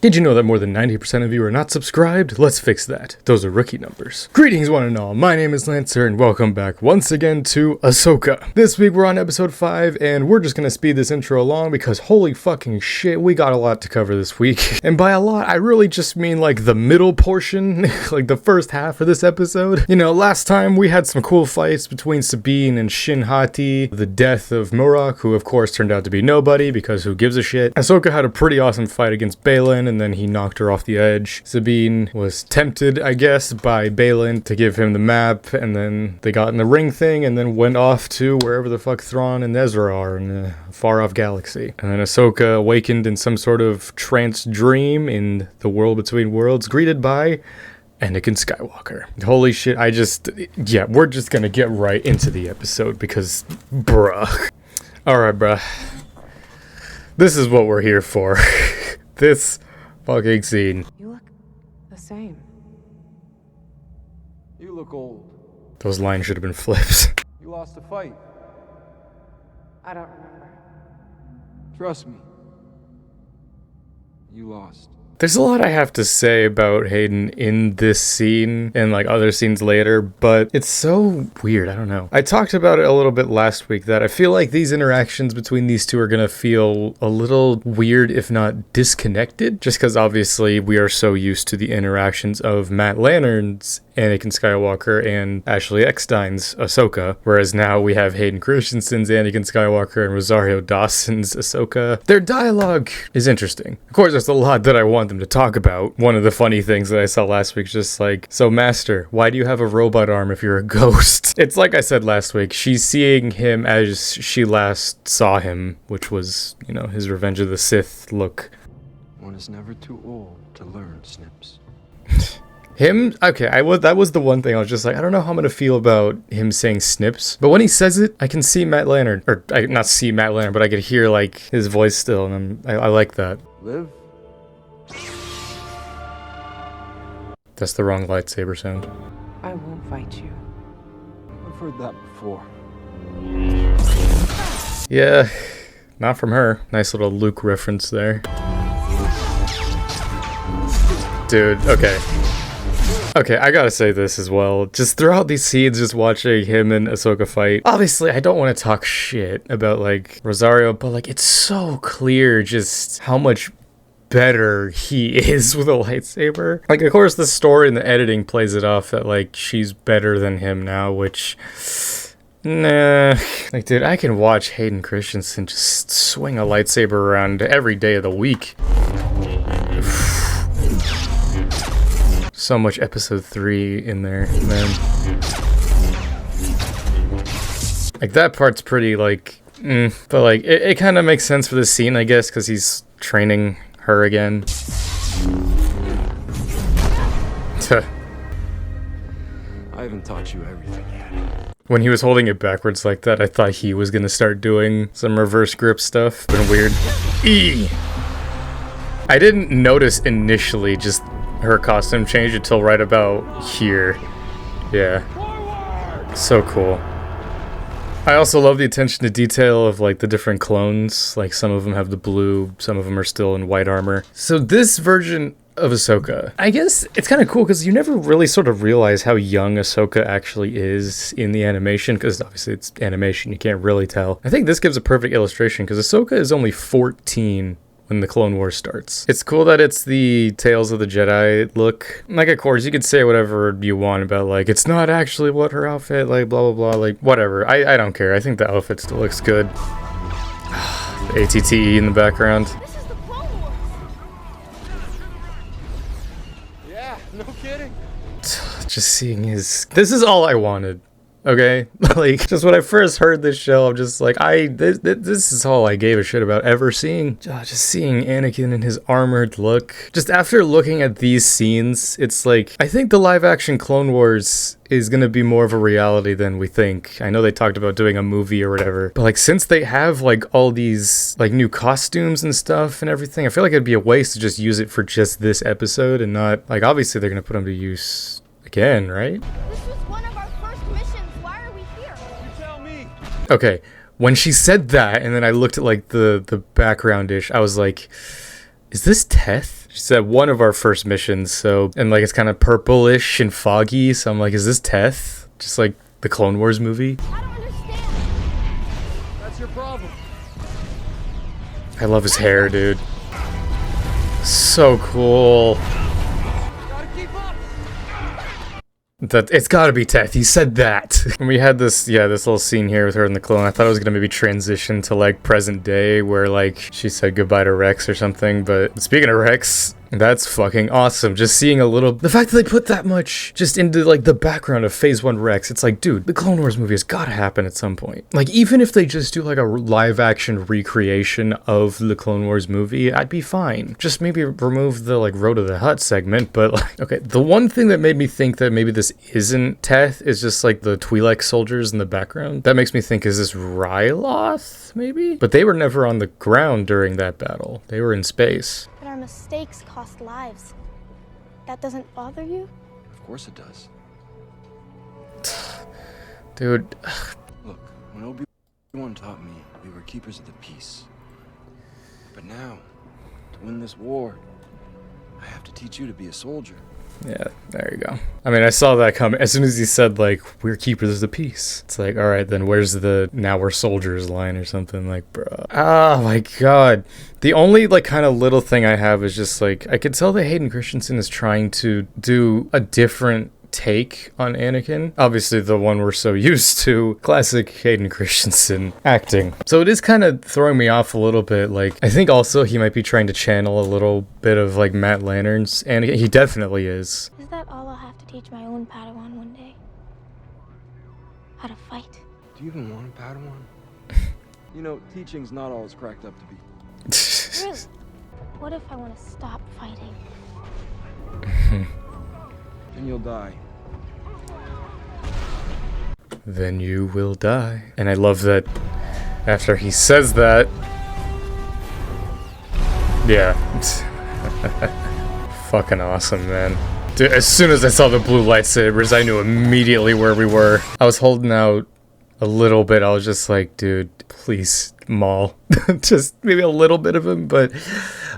Did you know that more than 90% of you are not subscribed? Let's fix that. Those are rookie numbers. Greetings one and all, my name is Lancer and welcome back once again to Ahsoka. This week we're on episode 5 and we're just gonna speed this intro along because holy fucking shit, we got a lot to cover this week. And by a lot, I really just mean like the middle portion, like the first half of this episode. You know, last time we had some cool fights between Sabine and Shin Hati, the death of Murak, who of course turned out to be nobody because who gives a shit. Ahsoka had a pretty awesome fight against Baylan, and then he knocked her off the edge. Sabine was tempted, I guess, by Baylan to give him the map, and then they got in the ring thing, and then went off to wherever the fuck Thrawn and Ezra are in a far-off galaxy. And then Ahsoka awakened in some sort of trance dream in the world between worlds, greeted by Anakin Skywalker. Holy shit, we're just gonna get right into the episode because, bruh. Alright, bruh. This is what we're here for. This fucking scene. You look the same. You look old. Those lines should have been flipped. You lost a fight. I don't remember. Trust me. You lost. There's a lot I have to say about Hayden in this scene and like other scenes later, but it's so weird. I don't know. I talked about it a little bit last week that I feel like these interactions between these two are gonna feel a little weird, if not disconnected, just because obviously we are so used to the interactions of Matt Lannern's Anakin Skywalker and Ashley Eckstein's Ahsoka, whereas now we have Hayden Christensen's Anakin Skywalker and Rosario Dawson's Ahsoka. Their dialogue is interesting. Of course, there's a lot that I want them to talk about. One of the funny things that I saw last week is just like, so Master, why do you have a robot arm if you're a ghost? It's like I said last week, she's seeing him as she last saw him, which was, you know, his Revenge of the Sith look. One is never too old to learn, Snips. Him? Okay, that was the one thing I was just like, I don't know how I'm gonna feel about him saying snips. But when he says it, I can see Matt Lannern, or I not see Matt Lannern, but I could hear like his voice still, and I like that. Live? That's the wrong lightsaber sound. I won't fight you. I've heard that before. Yeah, not from her. Nice little Luke reference there. Dude, okay. Okay, I gotta say this as well. Just throughout these scenes, just watching him and Ahsoka fight. Obviously, I don't want to talk shit about, like, Rosario, but, like, it's so clear just how much better he is with a lightsaber. Like, of course, the story and the editing plays it off that, like, she's better than him now, which... Nah. Like, dude, I can watch Hayden Christensen just swing a lightsaber around every day of the week. So much episode 3 in there, man. Like, that part's pretty, like, but, like, it kind of makes sense for this scene, I guess, because he's training her again. I haven't taught you everything yet. When he was holding it backwards like that, I thought he was gonna start doing some reverse grip stuff. Been weird. I didn't notice initially just her costume change until right about here. Yeah. So cool. I also love the attention to detail of like the different clones. Like some of them have the blue, some of them are still in white armor. So this version of Ahsoka, I guess it's kind of cool because you never really sort of realize how young Ahsoka actually is in the animation, because obviously it's animation, you can't really tell. I think this gives a perfect illustration because Ahsoka is only 14 when the Clone Wars starts. It's cool that it's the Tales of the Jedi look. Like, of course, you could say whatever you want about, like, it's not actually what her outfit, like, blah, blah, blah, like, whatever. I don't care. I think the outfit still looks good. The ATTE in the background. This is the Clone Wars. Yeah, no kidding. Just seeing his... This is all I wanted. Okay, like, just when I first heard this show, I'm just like, this is all I gave a shit about ever seeing. Just seeing Anakin in his armored look. Just after looking at these scenes, it's like, I think the live action Clone Wars is gonna be more of a reality than we think. I know they talked about doing a movie or whatever, but like, since they have like all these like new costumes and stuff and everything, I feel like it'd be a waste to just use it for just this episode and not, like, obviously they're gonna put them to use again, right? This was one of our first missions. Why are we here? You tell me. Okay, when she said that, and then I looked at like the background-ish, I was like, Is this Teth? She said one of our first missions, so, and like it's kind of purplish and foggy, so I'm like, is this Teth? Just like the Clone Wars movie? I don't understand. That's your problem. I love his hair, dude. So cool. Gotta keep up. That it's gotta be Teth. He said that. When we had this, this little scene here with her and the clone, I thought it was gonna maybe transition to like present day where like she said goodbye to Rex or something. But speaking of Rex, that's fucking awesome. Just seeing a little, the fact that they put that much just into like the background of Phase 1 Rex, it's like, dude, the Clone Wars movie has gotta happen at some point. Like, even if they just do like a live action recreation of the Clone Wars movie, I'd be fine. Just maybe remove the like Road to the Hut segment, but like, okay, the one thing that made me think that maybe this isn't Teth is just like the Twi'lek soldiers in the background. That makes me think, is this Ryloth, maybe? But they were never on the ground during that battle. They were in space. But our mistakes cost lives. That doesn't bother you? Of course it does. Dude. Look, when Obi-Wan taught me, we were keepers of the peace. But now, to win this war, I have to teach you to be a soldier. Yeah, there you go. I mean, I saw that coming. As soon as he said, like, we're keepers of the peace, it's like, all right, then where's the now we're soldiers line or something? Like, bro. Oh, my God. The only, like, kind of little thing I have is just, like, I could tell that Hayden Christensen is trying to do a different take on Anakin. Obviously the one we're so used to, classic Hayden Christensen acting. So it is kind of throwing me off a little bit. Like, I think also he might be trying to channel a little bit of like Matt Lantern's Anakin. He definitely is. Is that all I'll have to teach my own Padawan one day? How to fight? Do you even want a Padawan? You know, teaching's not all it's cracked up to be. Really? What if I want to stop fighting? Then you'll die. Then you will die. And I love that after he says that, yeah. Fucking awesome, man. Dude, as soon as I saw the blue lightsabers, I knew immediately where we were. I was holding out a little bit. I was just like, dude, please, Maul. Just maybe a little bit of him, but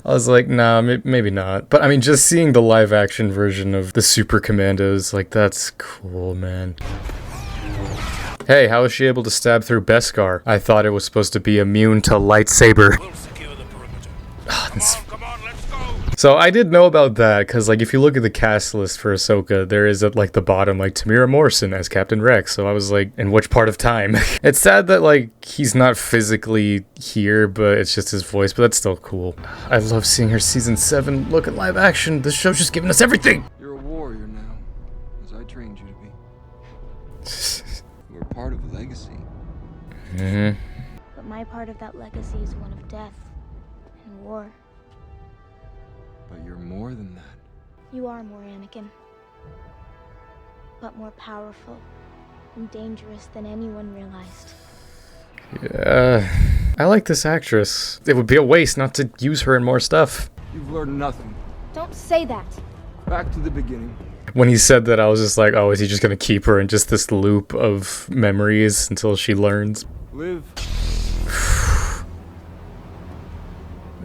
I was like, nah, maybe not. But I mean, just seeing the live action version of the Super Commandos, like, that's cool, man. Hey, how was she able to stab through Beskar? I thought it was supposed to be immune to lightsaber. We'll secure the perimeter. Come on, let's go. So I did know about that, because like if you look at the cast list for Ahsoka, there is at like the bottom like Tamira Morrison as Captain Rex. So I was like, in which part of time? It's sad that like he's not physically here, but it's just his voice, but that's still cool. I love seeing her season 7 look at live action. This show's just giving us everything. You're a warrior now, as I trained you to be. You're part of a legacy. Mm-hmm. But my part of that legacy is one of death and war. But you're more than that. You are more, Anakin. But more powerful and dangerous than anyone realized. Yeah, I like this actress. It would be a waste not to use her in more stuff. You've learned nothing. Don't say that. Back to the beginning. When he said that, I was just like, oh, is he just gonna keep her in just this loop of memories until she learns? Live.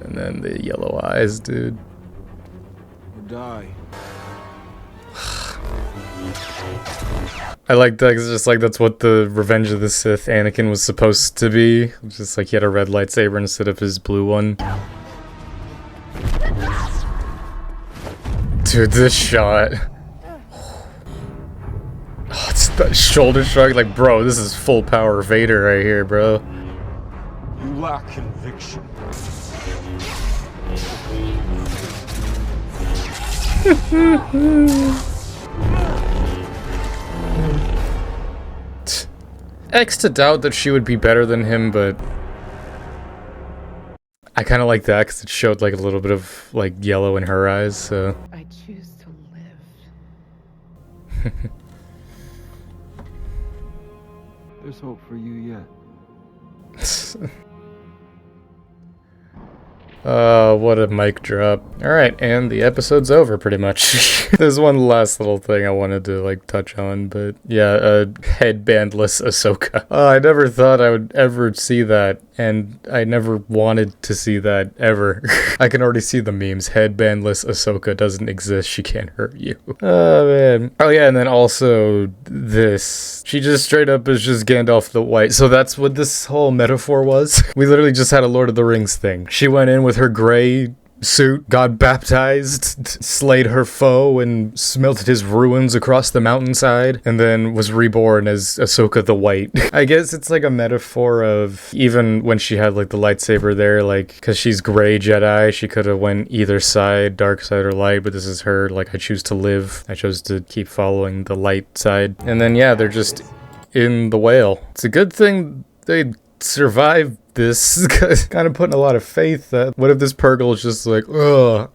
And then the yellow eyes, dude. Or die. I like that, 'cause it's just like that's what the Revenge of the Sith Anakin was supposed to be. It's just like he had a red lightsaber instead of his blue one. Dude, this shot. Oh, it's that shoulder shrug, like, bro, this is full power Vader right here, bro. You lack conviction. X to doubt that she would be better than him, but I kind of like that because it showed like a little bit of like yellow in her eyes, so. I choose to live. There's hope for you yet. What a mic drop. Alright, and the episode's over pretty much. There's one last little thing I wanted to like touch on, but yeah, headbandless Ahsoka. I never thought I would ever see that and I never wanted to see that ever. I can already see the memes. Headbandless Ahsoka doesn't exist. She can't hurt you. Oh, man. Oh, yeah, and then also this. She just straight up is just Gandalf the White. So that's what this whole metaphor was. We literally just had a Lord of the Rings thing. She went in with her gray suit, got baptized, slayed her foe, and smelted his ruins across the mountainside, and then was reborn as Ahsoka the White. I guess it's like a metaphor of even when she had like the lightsaber there, like, because she's gray Jedi, she could have went either side, dark side or light, but this is her, like, I choose to live. I chose to keep following the light side. And then, yeah, they're just in the whale. It's a good thing they survived this. Kind of putting a lot of faith that what if this Purgle is just like, ugh.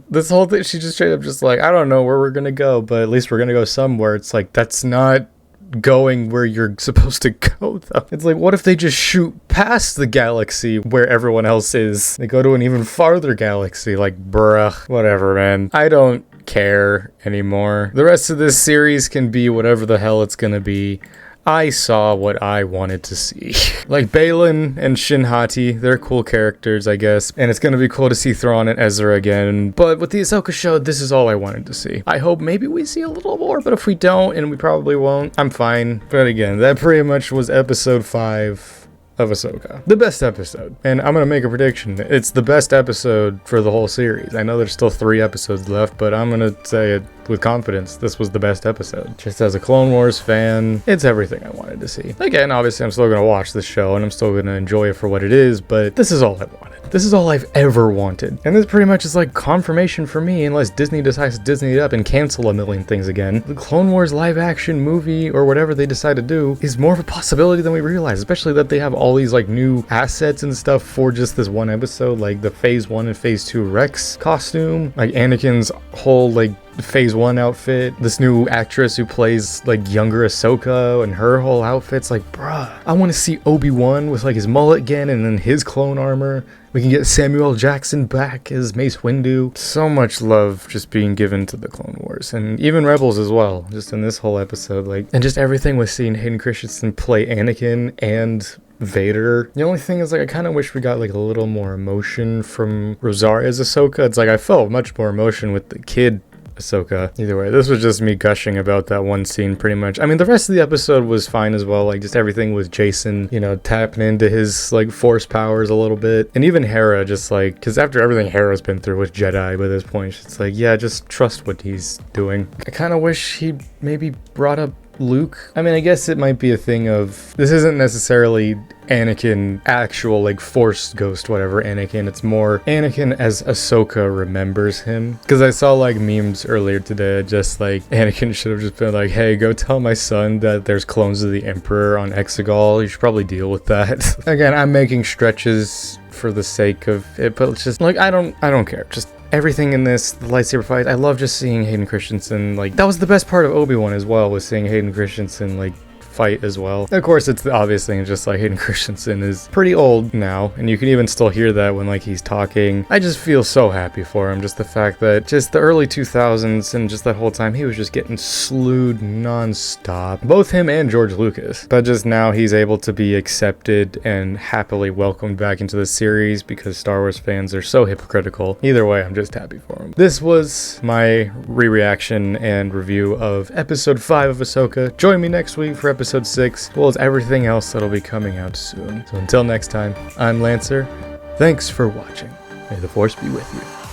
This whole thing, she just straight up just like, I don't know where we're gonna go, but at least we're gonna go somewhere. It's like, that's not going where you're supposed to go, though. It's like, what if they just shoot past the galaxy where everyone else is? They go to an even farther galaxy. Like, bruh, whatever, man. I don't care anymore. The rest of this series can be whatever the hell it's gonna be. I saw what I wanted to see. Like Balin and Shin Hati, they're cool characters, I guess. And it's gonna be cool to see Thrawn and Ezra again. But with the Ahsoka show, this is all I wanted to see. I hope maybe we see a little more, but if we don't, and we probably won't, I'm fine. But again, that pretty much was episode 5 of Ahsoka. The best episode. And I'm gonna make a prediction. It's the best episode for the whole series. I know there's still 3 episodes left, but I'm gonna say it with confidence. This was the best episode. Just as a Clone Wars fan, it's everything I wanted to see. Again, obviously I'm still gonna watch the show and I'm still gonna enjoy it for what it is, but this is all I wanted. This is all I've ever wanted. And this pretty much is like confirmation for me, unless Disney decides to Disney it up and cancel a million things again. The Clone Wars live action movie or whatever they decide to do is more of a possibility than we realize, especially that they have all these like new assets and stuff for just this one episode, like the Phase 1 and Phase 2 Rex costume, like Anakin's whole like Phase 1 outfit, this new actress who plays like younger Ahsoka and her whole outfit's like, bruh, I want to see Obi-Wan with like his mullet again and then his clone armor. We can get Samuel L. Jackson back as Mace Windu. So much love just being given to the Clone Wars and even Rebels as well, just in this whole episode, like, and just everything with seeing Hayden Christensen play Anakin and Vader. The only thing is, like, I kind of wish we got like a little more emotion from Rosaria's Ahsoka. It's like I felt much more emotion with the kid Ahsoka. Either way, this was just me gushing about that one scene pretty much. I mean, the rest of the episode was fine as well, like just everything with Jason, you know, tapping into his like force powers a little bit, and even Hera, just like, because after everything Hera's been through with Jedi by this point, it's like, yeah, just trust what he's doing. I kind of wish he maybe brought up Luke. I mean, I guess it might be a thing of, this isn't necessarily Anakin actual like force ghost whatever Anakin, it's more Anakin as Ahsoka remembers him, because I saw like memes earlier today just like Anakin should have just been like, hey, go tell my son that there's clones of the Emperor on Exegol, you should probably deal with that. Again, I'm making stretches for the sake of it, but it's just like, I don't care. Just everything in this, the lightsaber fight, I love just seeing Hayden Christensen, like, that was the best part of Obi-Wan as well, was seeing Hayden Christensen, like, fight as well. Of course, it's the obvious thing, just like Hayden Christensen is pretty old now, and you can even still hear that when like he's talking. I just feel so happy for him, just the fact that just the early 2000s and just that whole time he was just getting slewed non-stop, both him and George Lucas, but just now he's able to be accepted and happily welcomed back into the series because Star Wars fans are so hypocritical. Either way, I'm just happy for him. This was my re-reaction and review of episode 5 of Ahsoka. Join me next week for episode 6, as well as everything else that'll be coming out soon. So until next time, I'm Lancer. Thanks for watching. May the Force be with you.